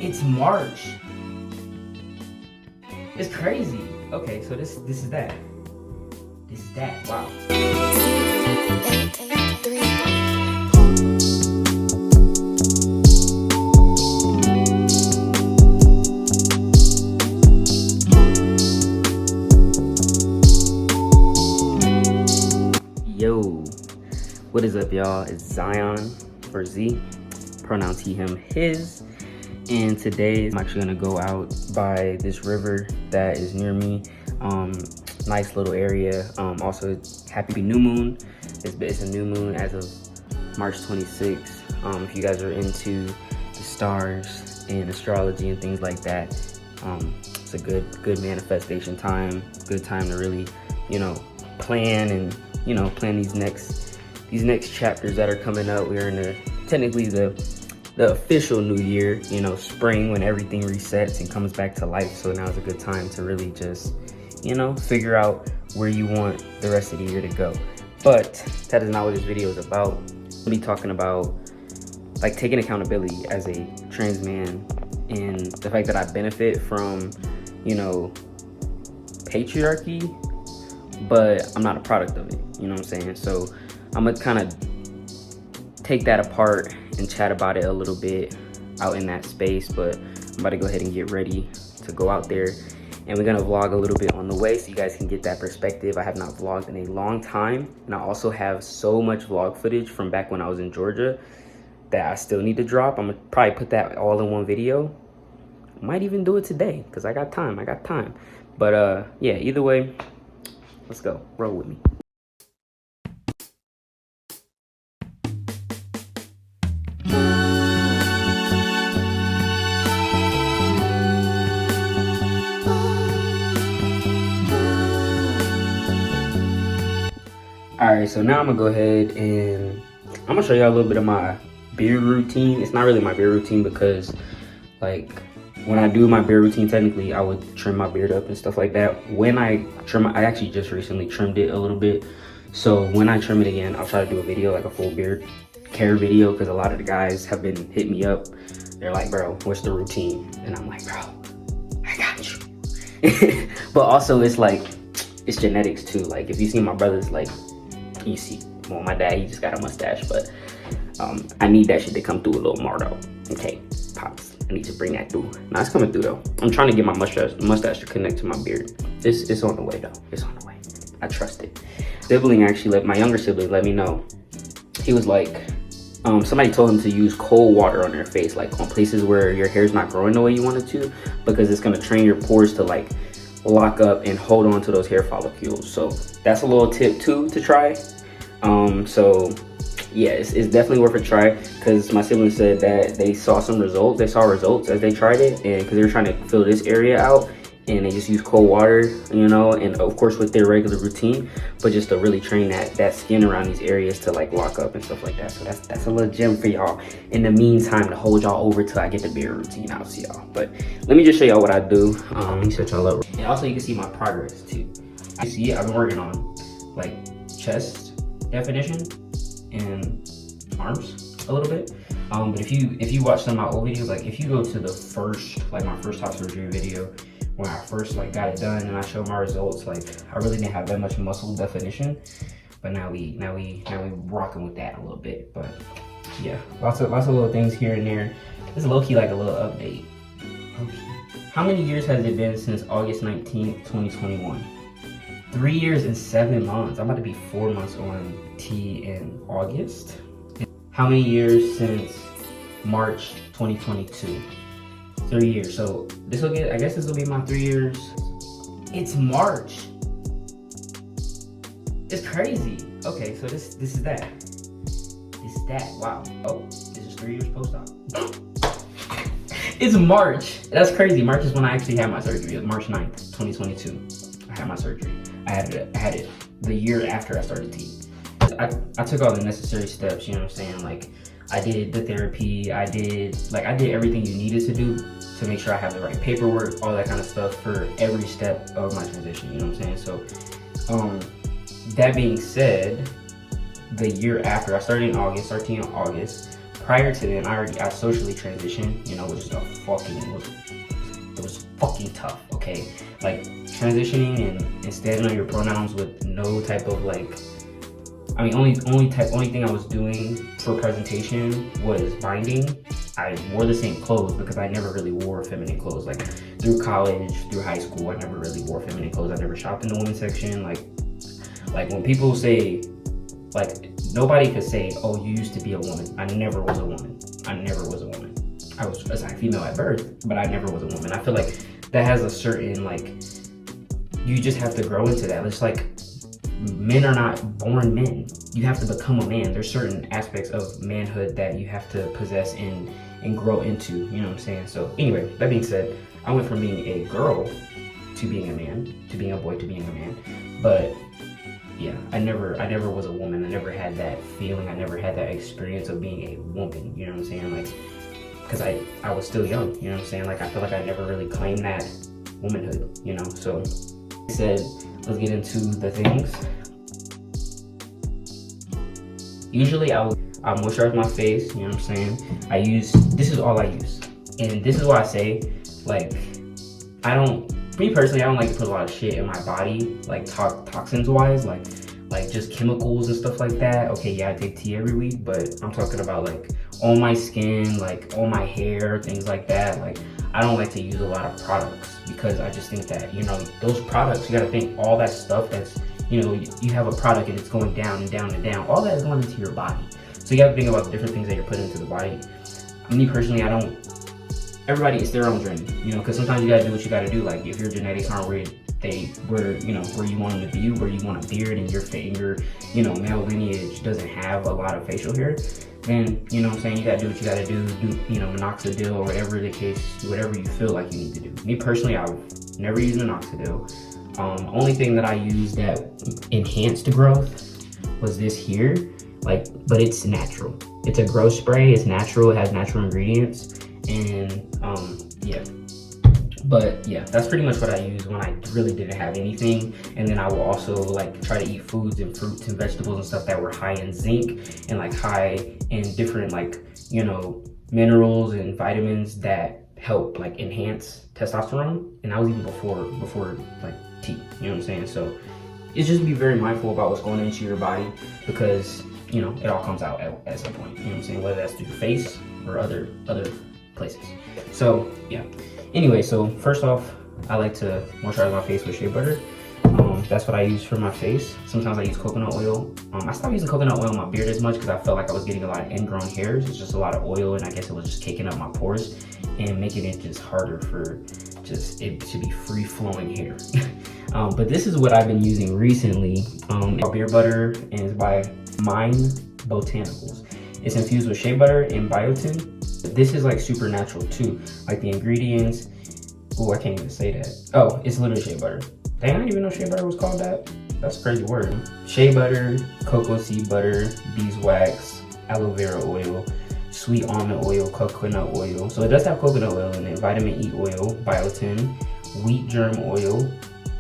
It's March. It's crazy. Okay, so this is that. This is that. Wow. Yo, what is up, y'all? It's Zion, or Z, pronouns he, him, his. And today I'm actually gonna go out by this river that is near me. Nice little area. Also, happy new moon. It's a new moon as of March 26th. If you guys are into the stars and astrology and things like that, it's a good manifestation time. Good time to really, plan and plan these next chapters that are coming up. We're in technically the official new year, spring, when everything resets and comes back to life. So now is a good time to really just, figure out where you want the rest of the year to go. But that is not what this video is about. I'll be talking about like taking accountability as a trans man and the fact that I benefit from, patriarchy, but I'm not a product of it. You know what I'm saying? So I'm gonna kind of take that apart and chat about it a little bit out in that space. But I'm about to go ahead and get ready to go out there, and we're gonna vlog a little bit on the way so you guys can get that perspective. I have not vlogged in a long time, and I also have so much vlog footage from back when I was in Georgia that I still need to drop. I'm gonna probably put that all in one video. Might even do it today because I got time. But yeah, either way, let's go. Roll with me. Alright, so now I'm gonna go ahead and I'm gonna show y'all a little bit of my beard routine. It's not really my beard routine because, like, when I do my beard routine, technically I would trim my beard up and stuff like that. When I trim, I actually just recently trimmed it a little bit. So when I trim it again, I'll try to do a video, like a full beard care video, because a lot of the guys have been hitting me up. They're like, bro, what's the routine? And I'm like, bro, I got you. But also it's like, it's genetics too. Like, if you see my brothers, like, you see, well, my dad, he just got a mustache, but I need that shit to come through a little more though. Okay, pops, I need to bring that through. Now it's coming through though. I'm trying to get my mustache to connect to my beard. It's on the way though. It's on the way. I trust it. My younger sibling let me know. He was like, somebody told him to use cold water on their face, like on places where your hair's not growing the way you want it to, because it's gonna train your pores to like lock up and hold on to those hair follicles. So that's a little tip too to try. So yeah, it's definitely worth a try, because my siblings said that they saw results as they tried it, and because they were trying to fill this area out, and they just use cold water, and of course with their regular routine, but just to really train that skin around these areas to like lock up and stuff like that. So that's a little gem for y'all in the meantime to hold y'all over till I get the beard routine out to y'all. But let me just show y'all what I do. Let me set y'all up, and also you can see my progress too. I see I've been working on like chest definition and arms a little bit. But if you watch some of my old videos, like if you go to the first, like my first top surgery video, when I first like got it done and I showed my results, like I really didn't have that much muscle definition, but now we rocking with that a little bit. But yeah, lots of little things here and there. This is low-key like a little update. Okay. How many years has it been since August 19th, 2021? 3 years and 7 months. I'm about to be 4 months on T in August. How many years since March 2022? 3 years. So this will be my 3 years. It's March. It's crazy. Okay, so this is that. This is that. Wow. Oh, this is 3 years post-op. It's March. That's crazy. March is when I actually had my surgery. March 9th, 2022. I had my surgery. I had it the year after I started T. I took all the necessary steps, you know what I'm saying? Like, I did the therapy, I did everything you needed to do to make sure I have the right paperwork, all that kind of stuff for every step of my transition, you know what I'm saying? So, that being said, the year after, I started in August, prior to then, I socially transitioned, you know, which is it was fucking tough, okay? Like, transitioning and standing on your pronouns with no type of, like, I mean, only thing I was doing for presentation was binding. I wore the same clothes because I never really wore feminine clothes. Like, through college, through high school, I never really wore feminine clothes. I never shopped in the women's section. Like when people say, like, nobody could say, oh, you used to be a woman. I never was a woman. I never was a woman. I was assigned female at birth, but I never was a woman. I feel like that has a certain, like, you just have to grow into that. It's like, men are not born men. You have to become a man. There's certain aspects of manhood that you have to possess and grow into, you know what I'm saying? So anyway, that being said, I went from being a girl to being a man, to being a boy, to being a man. But yeah, I never was a woman. I never had that feeling. I never had that experience of being a woman, you know what I'm saying? Like, because I was still young, you know what I'm saying? Like, I feel like I never really claimed that womanhood, you know? So I said, let's get into the things. Usually I moisturize my face, you know what I'm saying? This is all I use. And this is why I say, like, me personally, I don't like to put a lot of shit in my body, like toxins wise, like just chemicals and stuff like that. Okay, yeah, I take tea every week, but I'm talking about like on my skin, like on my hair, things like that. Like, I don't like to use a lot of products because I just think that, you know, those products, you gotta think all that stuff that's, you know, you have a product and it's going down and down and down, all that is going into your body. So you gotta think about the different things that you're putting into the body. Me personally, everybody, it's their own journey, you know, because sometimes you gotta do what you gotta do. Like, if your genetics aren't where you want them to be, where you want a beard and your you know, male lineage doesn't have a lot of facial hair, then, you know what I'm saying, you gotta do what you gotta do, you know, minoxidil or whatever the case, whatever you feel like you need to do. Me personally, I've never used minoxidil. Only thing that I used that enhanced the growth was this here, like, but it's natural. It's a growth spray, it's natural, it has natural ingredients, and yeah. But yeah, that's pretty much what I use when I really didn't have anything. And then I will also like try to eat foods and fruits and vegetables and stuff that were high in zinc and like high in different, like, you know, minerals and vitamins that help like enhance testosterone. And that was even before like tea, you know what I'm saying? So it's just be very mindful about what's going into your body, because, you know, it all comes out at some point, you know what I'm saying? Whether that's through your face or other places. So yeah. Anyway, so first off, I like to moisturize my face with shea butter. That's what I use for my face. Sometimes I use coconut oil. I stopped using coconut oil on my beard as much because I felt like I was getting a lot of ingrown hairs. It's just a lot of oil, and I guess it was just caking up my pores and making it just harder for just it to be free-flowing hair. But this is what I've been using recently. Beard butter, and it's by Mind Botanicals. It's infused with shea butter and biotin. This is like super natural too. Like the ingredients, oh, I can't even say that. Oh, it's literally shea butter. Dang, I didn't even know shea butter was called that. That's a crazy word. Shea butter, cocoa seed butter, beeswax, aloe vera oil, sweet almond oil, coconut oil. So it does have coconut oil in it, vitamin E oil, biotin, wheat germ oil,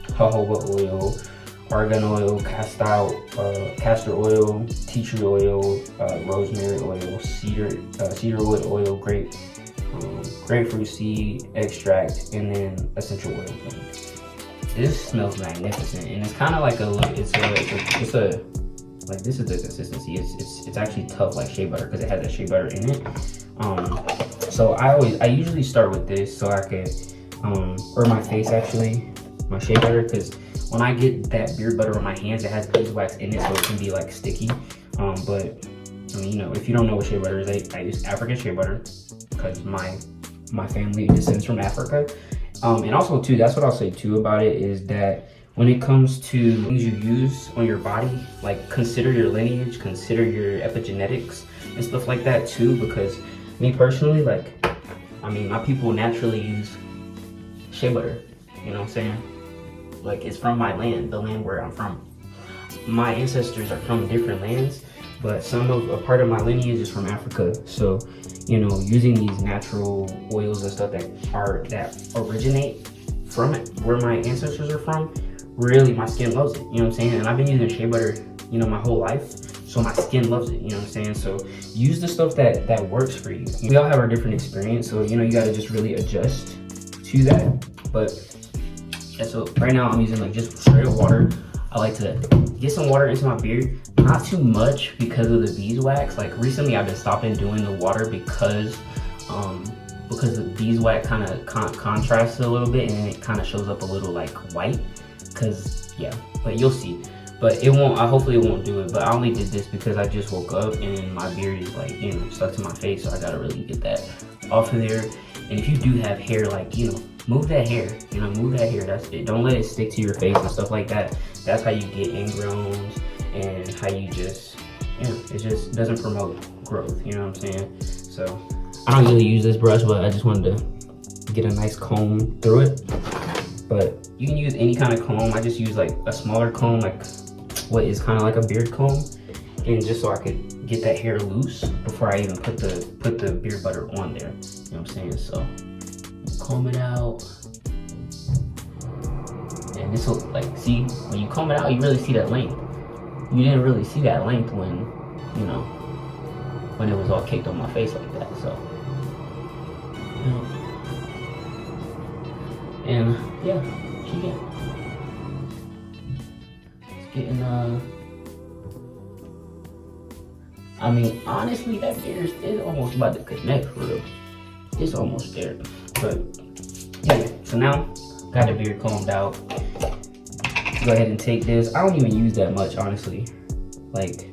jojoba oil, argan oil, castor oil, tea tree oil, rosemary oil, cedarwood oil, grapefruit seed extract, and then essential oil blend. This smells magnificent, and it's kind of like this is the consistency. It's actually tough like shea butter because it has that shea butter in it. So I usually start with this so I could, or my face actually, my shea butter, because when I get that beard butter on my hands, it has beeswax in it, so it can be like sticky. But I mean, you know, if you don't know what shea butter is, I use African shea butter because my family descends from Africa. And also too, that's what I'll say too about it, is that when it comes to things you use on your body, like consider your lineage, consider your epigenetics and stuff like that too, because me personally, like, I mean, my people naturally use shea butter, you know what I'm saying? Like, it's from my land, the land where I'm from. My ancestors are from different lands, but a part of my lineage is from Africa. So, you know, using these natural oils and stuff that originate from it, where my ancestors are from, really my skin loves it, you know what I'm saying? And I've been using shea butter, you know, my whole life. so my skin loves it, you know what I'm saying? So use the stuff that works for you. We all have our different experience, so you know, you gotta just really adjust to that. But yeah, so right now I'm using like just straight up water. I like to get some water into my beard, not too much because of the beeswax. Like recently I've been stopping doing the water because the beeswax kind of contrasts a little bit, and it kind of shows up a little like white, because yeah, but you'll see. But it won't, hopefully it won't do it. But I only did this because I just woke up and my beard is like, you know, stuck to my face, so I gotta really get that off of there. And if you do have hair, like, you know, move that hair, you know, move that hair. That's it. Don't let it stick to your face and stuff like that. That's how you get ingrowns, and how you just, you know, it just doesn't promote growth, you know what I'm saying? So I don't really use this brush, but I just wanted to get a nice comb through it. But you can use any kind of comb. I just use like a smaller comb, like what is kind of like a beard comb, and just so I could get that hair loose before I even put the beard butter on there, you know what I'm saying? So comb it out, and this will, like, see, when you comb it out, you really see that length. You didn't really see that length when, you know, when it was all caked on my face like that. So yeah. And yeah, it's getting I mean, honestly, that beard is almost about to connect for real. It's almost there. But yeah, so now got the beard combed out. Go ahead and take this. I don't even use that much, honestly. Like,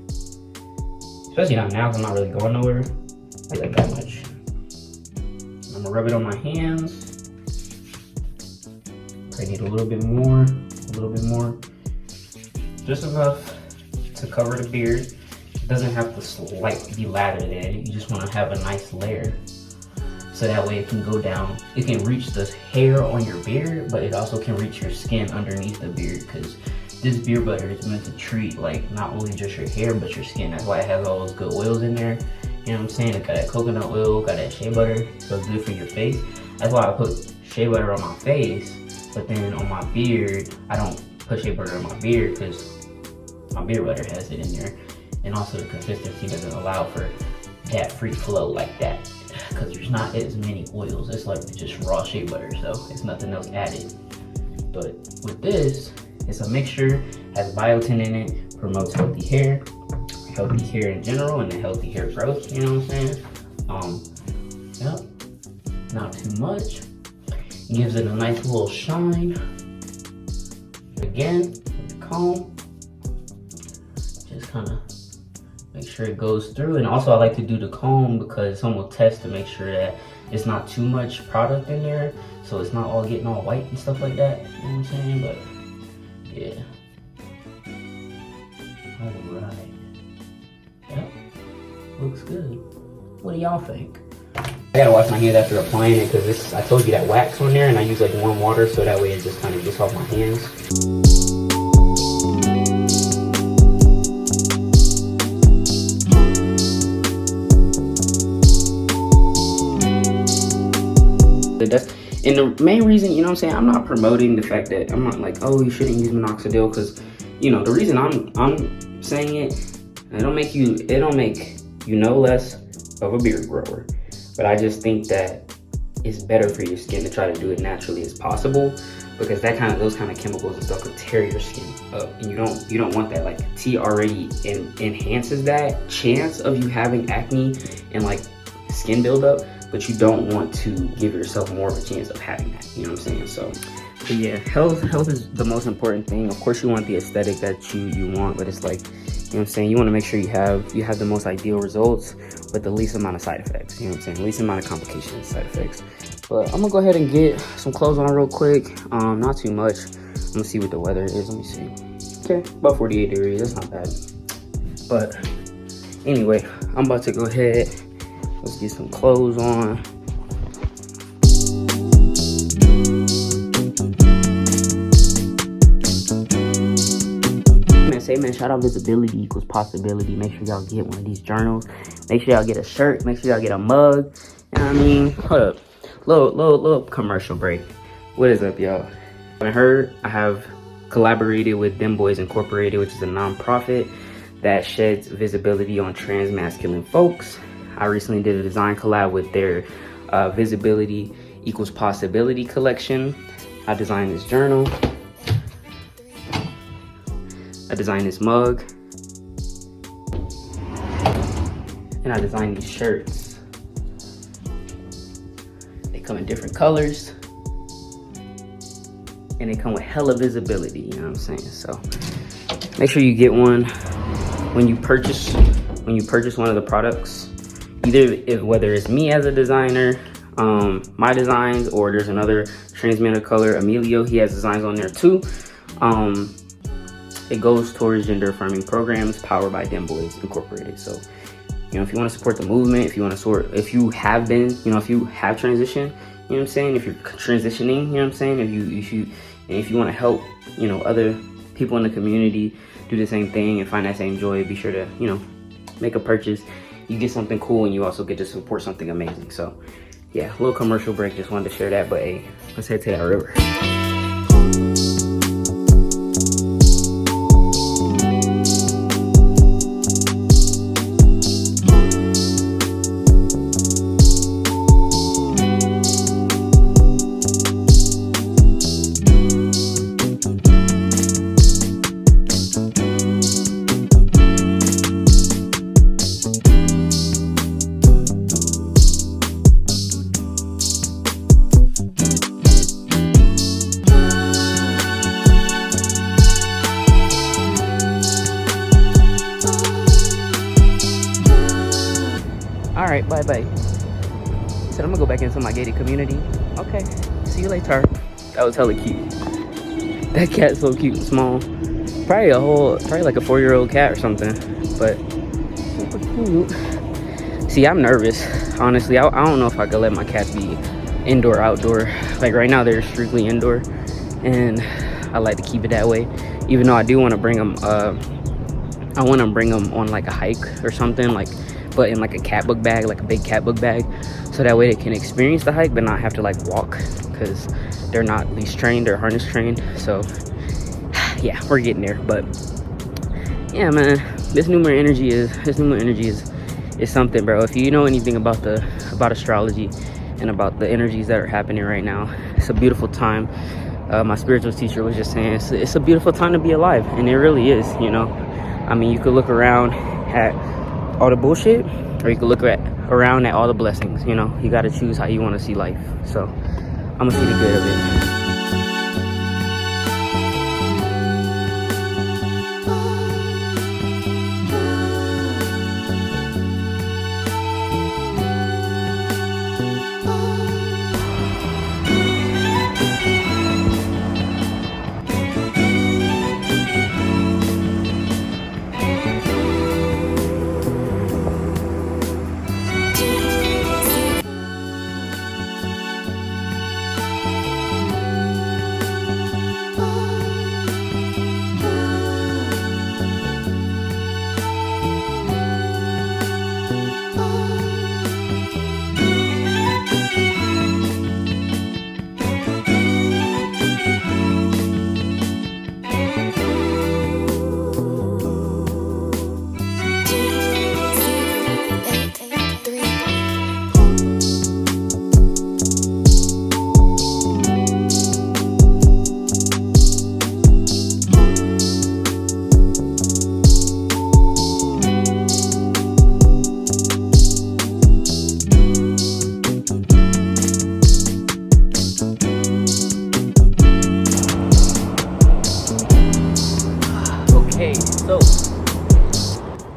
especially not now, 'cause I'm not really going nowhere. I like that much. I'm gonna rub it on my hands. I need a little bit more, just enough to cover the beard. It doesn't have to be lathered in. You just want to have a nice layer, so that way it can go down. It can reach the hair on your beard, but it also can reach your skin underneath the beard, because this beard butter is meant to treat like not only just your hair but your skin. That's why it has all those good oils in there. You know what I'm saying? It got that coconut oil, got that shea butter, so it's good for your face. That's why I put shea butter on my face, but then on my beard, I don't put shea butter on my beard because my beard butter has it in there. And also the consistency doesn't allow for that free flow like that, because there's not as many oils. It's like just raw shea butter, so it's nothing else added. But with this, it's a mixture, has biotin in it, promotes healthy hair in general, and a healthy hair growth, you know what I'm saying? Yep, not too much. Gives it a nice little shine. Again, with the comb, just kind of make sure it goes through. And also I like to do the comb because someone will test to make sure that it's not too much product in there, so it's not all getting all white and stuff like that, you know what I'm saying? But yeah, all right. Yep, looks good. What do y'all think? I gotta wash my hands after applying it, because I told you that wax on there, and I use like warm water, so that way it just kind of gets off my hands. And the main reason, you know what I'm saying, I'm not promoting the fact that, I'm not like, oh, you shouldn't use minoxidil, because, you know, the reason I'm saying it don't make you no less of a beard grower. But I just think that it's better for your skin to try to do it naturally as possible, because those kind of chemicals and stuff could tear your skin up, and you don't want that. Like, tea already enhances that chance of you having acne and like skin buildup, but you don't want to give yourself more of a chance of having that, you know what I'm saying? So but yeah, health is the most important thing. Of course you want the aesthetic that you want, but it's like, you know what I'm saying, you want to make sure you have the most ideal results with the least amount of side effects, you know what I'm saying, least amount of complications and side effects. But I'm gonna go ahead and get some clothes on real quick, not too much. I'm gonna see what the weather is. Let me see. Okay, about 48 degrees, that's not bad. But anyway, I'm about to go ahead, let's get some clothes on. Man, shout out visibility equals possibility. Make sure y'all get one of these journals. Make sure y'all get a shirt. Make sure y'all get a mug. You know what I mean? Hold up. Little commercial break. What is up, y'all? I heard I have collaborated with Dem Bois Incorporated, which is a non-profit that sheds visibility on trans masculine folks. I recently did a design collab with their Visibility Equals Possibility collection. I designed this journal. I designed this mug. And I designed these shirts. They come in different colors. And they come with hella visibility, you know what I'm saying? So make sure you get one when you purchase one of the products. Whether it's me as a designer, my designs, or there's another trans man of color, Emilio, he has designs on there too. It goes towards gender affirming programs powered by Dem Bois Incorporated. So, you know, if you want to support the movement, if you have transitioned, you know what I'm saying? If you're transitioning, you know what I'm saying? If you want to help, you know, other people in the community do the same thing and find that same joy, be sure to, you know, make a purchase. You get something cool and you also get to support something amazing. So yeah, a little commercial break, just wanted to share that, but hey, let's head to that river. All right, bye-bye. Said I'm gonna go back into my gated community. Okay, see you later. That was hella cute. That cat's so cute and small. Probably like a 4-year-old cat or something, but super cute. See, I'm nervous, honestly. I don't know if I could let my cats be indoor, outdoor. Like right now, they're strictly indoor, and I like to keep it that way. Even though I do want to bring them, I want to bring them on like a hike or something, but in like a cat book bag, like a big cat book bag, so that way they can experience the hike but not have to like walk, because they're not leash trained or harness trained. So yeah, we're getting there. But yeah, man, this new moon energy is something, bro. If you know anything about astrology and about the energies that are happening right now, it's a beautiful time. My spiritual teacher was just saying it's a beautiful time to be alive, and it really is. You know, I mean, you could look around at all the bullshit, or you can look around at all the blessings. You know, you got to choose how you want to see life. So I'm gonna see the good of it.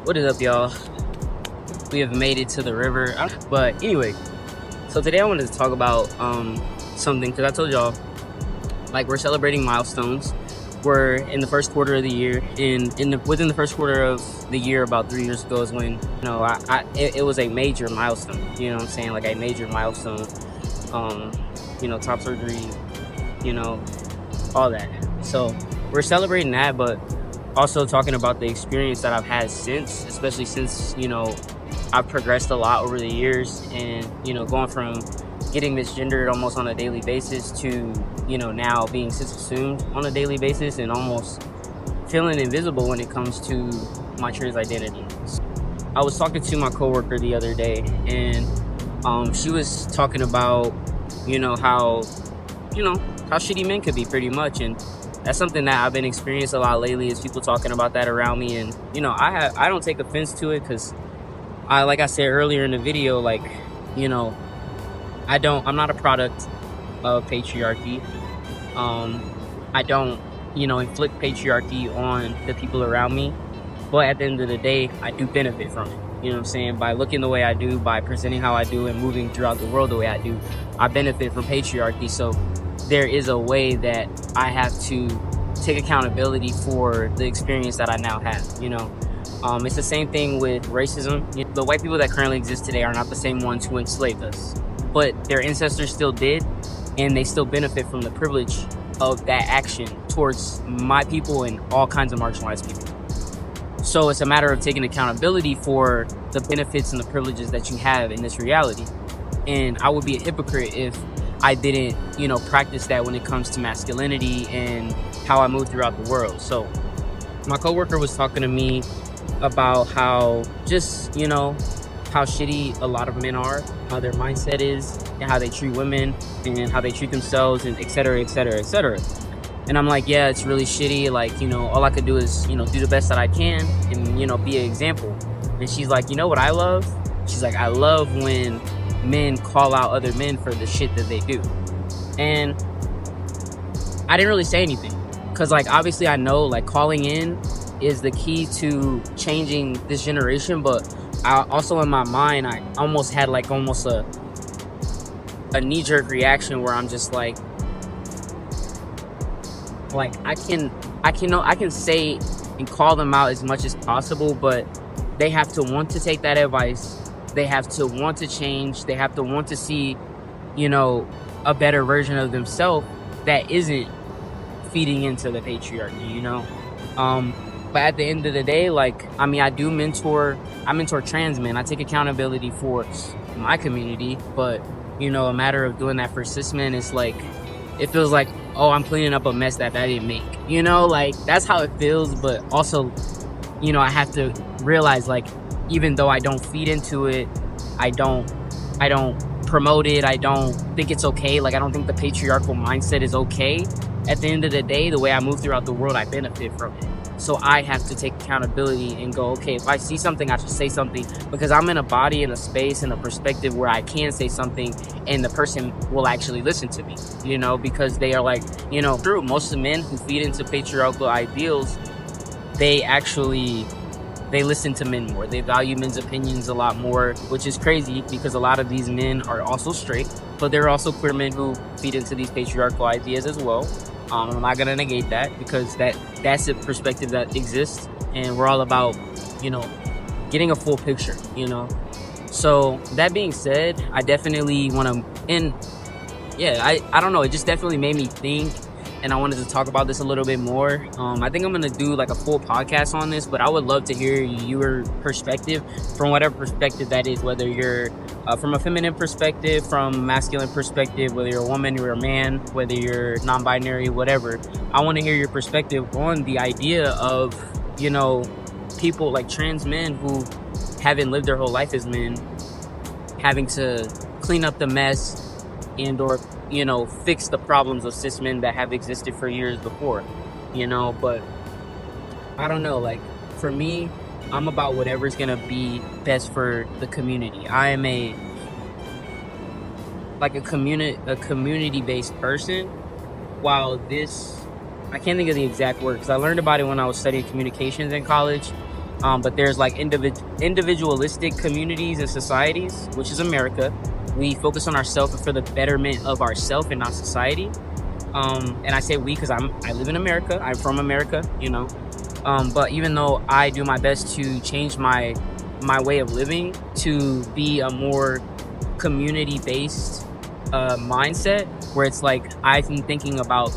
What is up, y'all? We have made it to the river. But anyway, so today I wanted to talk about something, because I told y'all, like, we're celebrating milestones. We're in the first quarter of the year, and within the first quarter of the year, about 3 years ago, is when, you know, it was a major milestone. You know what I'm saying? Like a major milestone. You know, top surgery, you know, all that. So we're celebrating that, but also talking about the experience that I've had since, especially since, you know, I've progressed a lot over the years, and, you know, going from getting misgendered almost on a daily basis to, you know, now being cis-assumed on a daily basis, and almost feeling invisible when it comes to my trans identity. I was talking to my coworker the other day, and she was talking about, how shitty men could be, pretty much. And that's something that I've been experiencing a lot lately, is people talking about that around me. And I don't take offense to it, because like I said earlier in the video, like, I'm not a product of patriarchy. I don't inflict patriarchy on the people around me, but at the end of the day, I do benefit from it. You know what I'm saying? By looking the way I do, by presenting how I do, and moving throughout the world the way I do, I benefit from patriarchy. So there is a way that I have to take accountability for the experience that I now have. It's the same thing with racism. The white people that currently exist today are not the same ones who enslaved us, but their ancestors still did, and they still benefit from the privilege of that action towards my people and all kinds of marginalized people. So it's a matter of taking accountability for the benefits and the privileges that you have in this reality. And I would be a hypocrite if I didn't, practice that when it comes to masculinity and how I move throughout the world. So my coworker was talking to me about how just, how shitty a lot of men are, how their mindset is, and how they treat women, and how they treat themselves, and et cetera, et cetera, et cetera. And I'm like, yeah, it's really shitty. Like, all I could do is, do the best that I can and, be an example. And she's like, you know what I love? She's like, I love when men call out other men for the shit that they do. And I didn't really say anything, because, like, obviously I know, like, calling in is the key to changing this generation. But I also, in my mind, I almost had like a knee-jerk reaction where I'm just like I can say and call them out as much as possible, but they have to want to take that advice. They have to want to change. They have to want to see, a better version of themselves that isn't feeding into the patriarchy, But at the end of the day, I mentor trans men. I take accountability for my community, but, a matter of doing that for cis men is like, it feels like, oh, I'm cleaning up a mess that I didn't make, that's how it feels. But also, I have to realize, like, even though I don't feed into it, I don't promote it, I don't think it's okay, like, I don't think the patriarchal mindset is okay. At the end of the day, the way I move throughout the world, I benefit from it. So I have to take accountability and go, okay, if I see something, I should say something, because I'm in a body, in a space, in a perspective where I can say something and the person will actually listen to me, because they are like, true, most of the men who feed into patriarchal ideals, they listen to men more. They value men's opinions a lot more, which is crazy, because a lot of these men are also straight, but there are also queer men who feed into these patriarchal ideas as well. I'm not going to negate that, because that's a perspective that exists, and we're all about, getting a full picture, So that being said, I definitely want to, and yeah, I don't know, it just definitely made me think, and I wanted to talk about this a little bit more. I think I'm going to do like a full podcast on this, but I would love to hear your perspective, from whatever perspective that is, whether you're from a feminine perspective, from a masculine perspective, whether you're a woman, you're a man, whether you're non-binary, whatever. I want to hear your perspective on the idea of, people like trans men who haven't lived their whole life as men, having to clean up the mess and or fix the problems of cis men that have existed for years before, but I don't know, like, for me, I'm about whatever's gonna be best for the community. I am a community-based person. While I can't think of the exact word, because I learned about it when I was studying communications in college, but there's like individualistic communities and societies, which is America. We focus on ourselves and for the betterment of ourselves and not society. And I say we because I live in America. I'm from America, But even though I do my best to change my way of living to be a more community-based mindset, where it's like I'm thinking about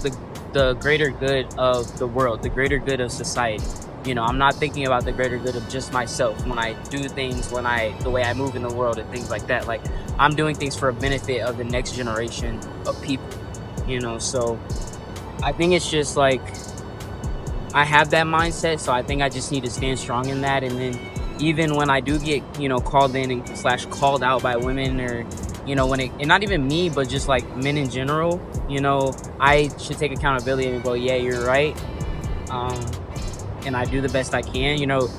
the greater good of the world, the greater good of society. I'm not thinking about the greater good of just myself when I do things, the way I move in the world and things like that. Like, I'm doing things for a benefit of the next generation of people, So I think it's just like, I have that mindset, so I think I just need to stand strong in that. And then even when I do get, you know, called in and / called out by women, or, you know, when it, and not even me, but just like men in general, you know, I should take accountability and go, yeah, you're right. And I do the best I can. You know,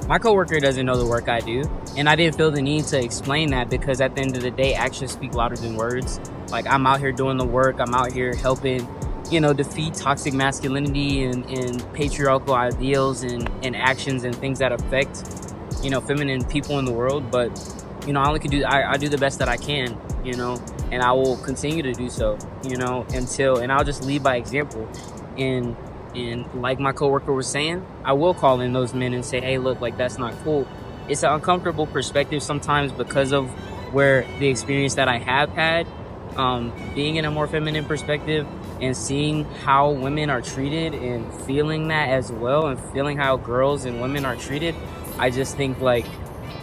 my coworker doesn't know the work I do, and I didn't feel the need to explain that, because at the end of the day, actions speak louder than words. Like, I'm out here doing the work. I'm out here helping, you know, defeat toxic masculinity and patriarchal ideals and actions and things that affect, you know, feminine people in the world. But, you know, I do the best that I can, you know, and I will continue to do so, you know, and I'll just lead by example. And like my coworker was saying, I will call in those men and say, hey, look, like, that's not cool. It's an uncomfortable perspective sometimes because of where the experience that I have had, being in a more feminine perspective, and seeing how women are treated and feeling that as well, and feeling how girls and women are treated. I just think, like,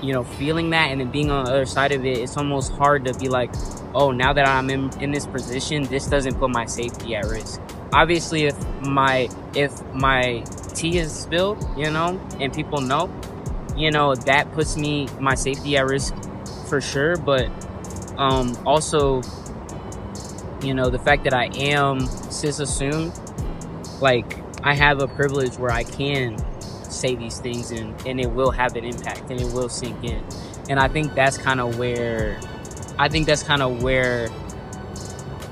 you know, feeling that and then being on the other side of it, it's almost hard to be like, oh, now that I'm in this position, this doesn't put my safety at risk. Obviously, if my tea is spilled, you know, and people know, you know, that puts my safety at risk for sure. But also, you know, the fact that I am cis assumed, like, I have a privilege where I can say these things and it will have an impact and it will sink in. And I think that's kind of where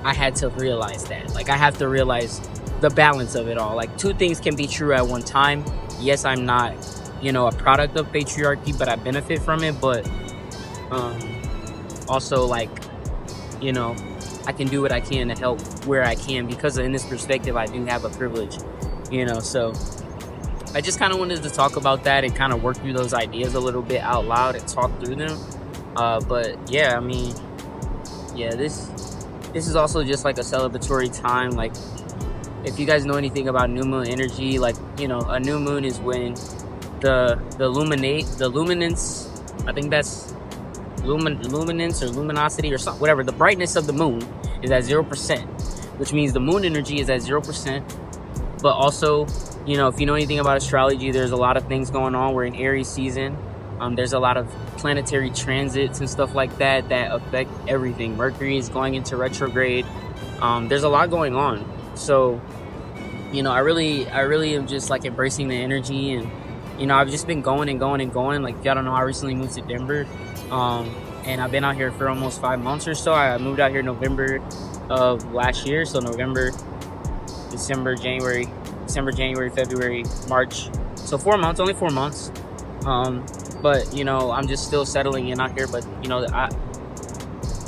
I had to realize that. Like, I have to realize the balance of it all. Like, two things can be true at one time. Yes, I'm not, you know, a product of patriarchy, but I benefit from it. But also, like, you know, I can do what I can to help where I can, because in this perspective, I do have a privilege, you know. So I just kind of wanted to talk about that and kind of work through those ideas a little bit out loud and talk through them. But yeah, I mean, yeah, this is also just like a celebratory time. Like, if you guys know anything about new moon energy, like, you know, a new moon is when the luminance, I think that's luminance or luminosity or something, whatever, the brightness of the moon is at 0%, which means the moon energy is at 0%. But also, you know, if you know anything about astrology, there's a lot of things going on. We're in Aries season. There's a lot of planetary transits and stuff like that affect everything. Mercury is going into retrograde. There's a lot going on. So, you know, I really am just like embracing the energy. And, you know, I've just been going and going and going. Like, y'all don't know, I recently moved to Denver. And I've been out here for almost 5 months or so. I moved out here November of last year. So November, December, January, February, March. So 4 months, only 4 months. But, you know, I'm just still settling in out here. But, you know, it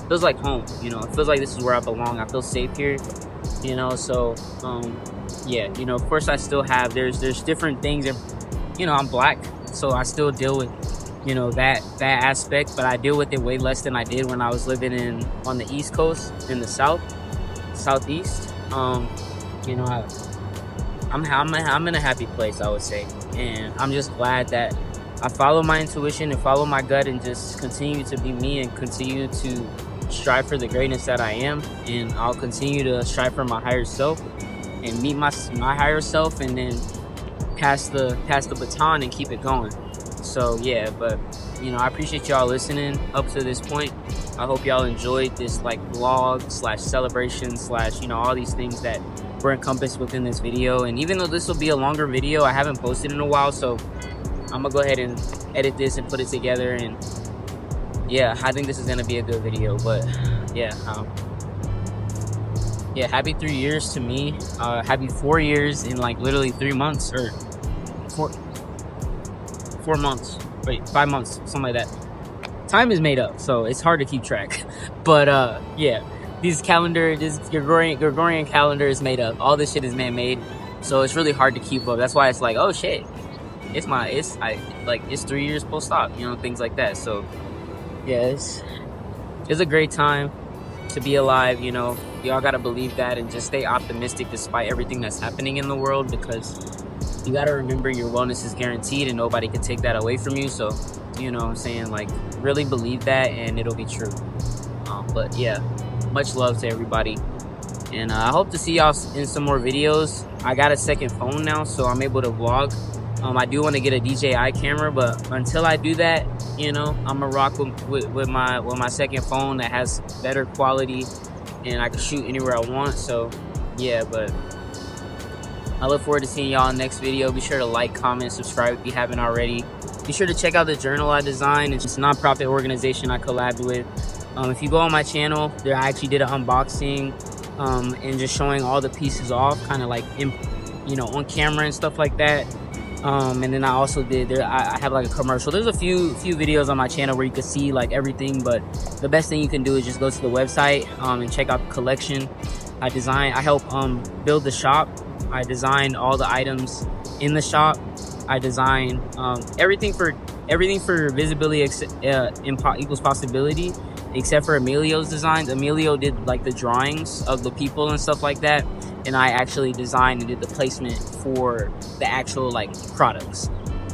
feels like home. You know, it feels like this is where I belong. I feel safe here, you know. So, yeah, you know, of course I still have, there's different things. And, you know, I'm black, so I still deal with, you know, that aspect. But I deal with it way less than I did when I was living on the East Coast, in the Southeast. You know, I'm in a happy place, I would say. And I'm just glad that I follow my intuition and follow my gut and just continue to be me and continue to strive for the greatness that I am. And I'll continue to strive for my higher self and meet my higher self, and then pass the baton and keep it going. So yeah, but, you know, I appreciate y'all listening up to this point. I hope y'all enjoyed this, like, vlog / celebration / you know, all these things that were encompassed within this video. And even though this will be a longer video, I haven't posted in a while, so I'm gonna go ahead and edit this and put it together. And yeah, I think this is gonna be a good video. But yeah, yeah, happy 3 years to me. Happy 4 years in, like, literally 3 months, or 4 months. Wait, 5 months, something like that. Time is made up, so it's hard to keep track. But yeah, this Gregorian calendar is made up. All this shit is man-made, so it's really hard to keep up. That's why it's like, oh shit, it's 3 years post-op, you know, things like that. So yeah, it's a great time to be alive. You know, y'all gotta believe that and just stay optimistic despite everything that's happening in the world, because you gotta remember your wellness is guaranteed and nobody can take that away from you. So, you know what I'm saying, like, really believe that and it'll be true. But yeah, much love to everybody, And I hope to see y'all in some more videos. I got a second phone now, so I'm able to vlog. I do want to get a DJI camera, but until I do that, you know, I'm gonna rock with my second phone that has better quality, and I can shoot anywhere I want. So yeah, but I look forward to seeing y'all in the next video. Be sure to like, comment, subscribe if you haven't already. Be sure to check out the journal I designed. It's just a non-profit organization I collabed with. If you go on my channel, there I actually did an unboxing and just showing all the pieces off, kind of like you know, on camera and stuff like that. And then I also did I have like a commercial. There's a few videos on my channel where you can see like everything, but the best thing you can do is just go to the website and check out the collection. I help build the shop. I designed all the items in the shop. I designed everything for visibility equals possibility, except for Emilio's designs. Emilio did like the drawings of the people and stuff like that, and I actually designed and did the placement for the actual like products.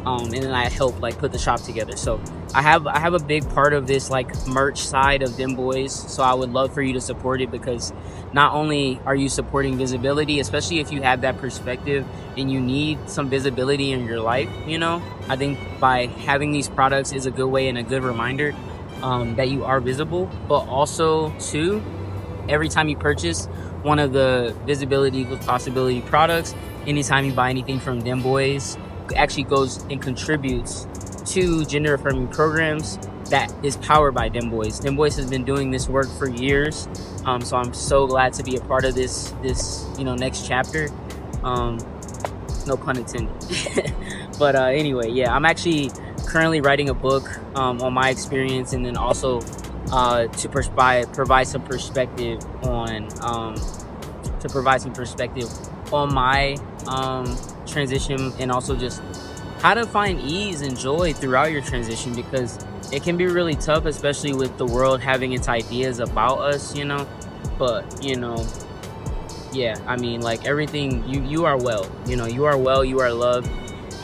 And then I helped like put the shop together. So I have a big part of this like merch side of Dem Bois, so I would love for you to support it, because not only are you supporting visibility, especially if you have that perspective and you need some visibility in your life, you know, I think by having these products is a good way and a good reminder that you are visible. But also too, every time you purchase one of the visibility equals possibility products, anytime you buy anything from Dem Bois, actually goes and contributes to gender affirming programs that is powered by Dem Bois. Dem Bois has been doing this work for years, so I'm so glad to be a part of this you know, next chapter. No pun intended. But anyway, yeah, I'm actually currently writing a book on my experience, and then also to provide some perspective on my transition, and also just how to find ease and joy throughout your transition, because it can be really tough, especially with the world having its ideas about us, you know. But you know, yeah, I mean, like everything, you are well, you know, you are well, you are loved,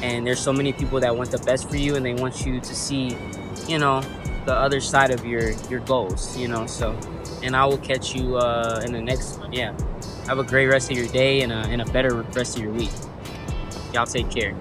and there's so many people that want the best for you, and they want you to see, you know, the other side of your goals, you know. So, and I will catch you in the next one. Yeah, have a great rest of your day and a better rest of your week. Y'all take care.